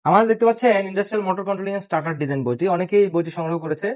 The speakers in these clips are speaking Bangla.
আমাদের দেখতে পাচ্ছেন industrial motor controlling and starter design বইটি। অনেকেই বইটি সংগ্রহ করেছে।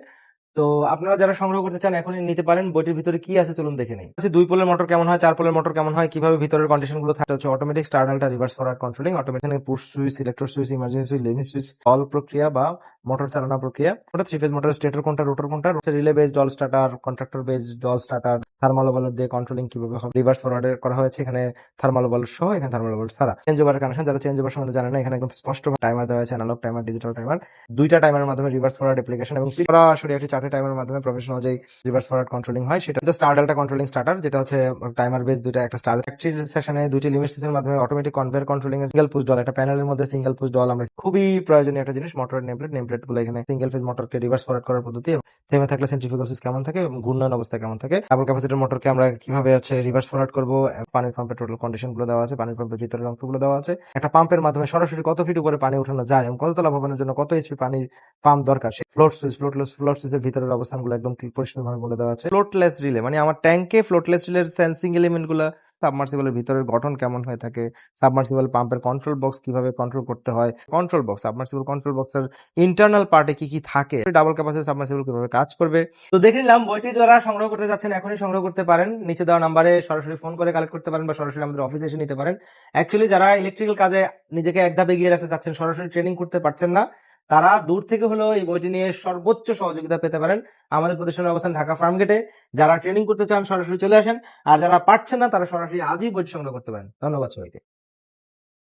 তো আপনারা যারা সংগ্রহ করতে চান এখনই নিতে পারেন। বইটির ভিতরে কি আছে চলুন দেখে নেই। আচ্ছা, 2 পোলের মোটর কেমন হয়, 4 পোলের মোটর কেমন হয়, কিভাবে ভিতরের কন্ডিশন গুলো থাকে হচ্ছে অটোমেটিক স্টার্ট আল্টা reverse forward controlling, automatic push switch, selector switch, emergency switch, limit switch, all প্রক্রিয়া বা মোটর চালানো প্রক্রিয়া। ওটা 3 ফেজ মোটর, স্টেটর কোনটা, রোটর কোনটা, relay based all starter, contractor based all starter, thermal overload দিয়ে কন্ট্রোলিং কিভাবে হবে, রিভার্স ফরওয়ার্ড করা হয়েছে এখানে থার্মাল ওভারলোড সহ, এখানে থার্মাল ওভারলোড ছাড়া। চেঞ্জ ওভার কানেকশন, যারা চেঞ্জ ওভার সম্বন্ধে জানে না, এখানে একদম স্পষ্ট টাইমার দেওয়া আছে, অ্যানালগ টাইমার, ডিজিটাল টাইমার, দুইটা টাইমারের মাধ্যমে রিভার্স ফরওয়ার্ড অ্যাপ্লিকেশন এবং সরাসরি একটি চার্টে টাইমারের মাধ্যমে প্রফেশনাল যে রিভার্স ফরওয়ার্ড কন্ট্রোলিং হয় সেটা তো স্টার ডেল্টা কন্ট্রোলিং স্টার্টার, যেটা হচ্ছে টাইমার বেস দুইটা, একটা স্টার ফ্যাক্টরি সেশনে দুইটি লিমিট সুইচের মাধ্যমে অটোমেটিক কনভেয়ার কন্ট্রোলিং এর সিঙ্গেল পুশ ডল, একটা প্যানেলের মধ্যে সিঙ্গেল পুশ ডল আমরা খুবই প্রয়োজনীয় একটা জিনিস। মোটরের নেমপ্লেট গুলো এখানে সিঙ্গেল ফেজ মোটরকে রিভার্স ফরওয়ার্ড করার পদ্ধতি, থেমে থাকলে সেন্ট্রিফিউগাল সুইচ কেমন থাকে এবং ঘূর্ণয়ন অবস্থা কেমন থাকে, ডাবল ক্যাপাসিটর মোটরকে আমরা কিভাবে হচ্ছে রিভার্স ফরওয়ার্ড করবো, পানির পাম্পের টোটাল কন্ডিশন গুলো দেওয়া আছে, পানির পাম্পের ভিতরের অঙ্কগুলো দেওয়া আছে, একটা পাম্পের মাধ্যমে সরাসরি কত ফিট উপরে পানি উঠানো যায় এবং কততলা ভবনের জন্য কত এইচপি পানির পাম্প দরকার, ফ্লোট সুইচ, ফ্লোট সুইচের ভিতরের অবস্থানগুলো একদম পরিষ্কারভাবে বলে দেওয়া আছে। ফ্লোটলেস রিলে মানে আমার ট্যাঙ্কে ফ্লোটলেস রিলের সেন্সিং এলিমেন্ট গুলো, সাবমার্সিবলের ভিতরের গঠন কেমন হয়ে থাকে, সাবমার্সিবল পাম্পের কন্ট্রোল বক্স কিভাবে কন্ট্রোল করতে হয়, কন্ট্রোল বক্স, সাবমার্সিবল কন্ট্রোল বক্সের ইন্টারনাল পার্টে কি কি থাকে, ডাবল ক্যাপাসিটি সাবমার্সিবল কিভাবে কাজ করবে। তো দেখে নিলাম। বইটি যারা সংগ্রহ করতে যাচ্ছেন এখনই সংগ্রহ করতে পারেন। নিচে দেওয়া নাম্বারে সরাসরি ফোন করে কালেক্ট করতে পারেন বা সরাসরি আমাদের অফিসে এসে নিতে পারেন। অ্যাকচুয়ালি যারা ইলেকট্রিক্যাল কাজে নিজেকে এক ধাপ এগিয়ে রাখতে চাচ্ছেন, সরাসরি ট্রেনিং করতে পারছেন না, তারা দূর থেকে হলেও এই বইটি নিয়ে সর্বোচ্চ সহযোগিতা পেতে পারেন। আমাদের প্রতিষ্ঠানের অবস্থান ঢাকা ফার্মগেটে। যারা ট্রেনিং করতে চান সরাসরি চলে আসেন, আর যারা পারছেন না তারা সরাসরি আজই বইটি সংগ্রহ করতে পারেন। ধন্যবাদ সবাইকে।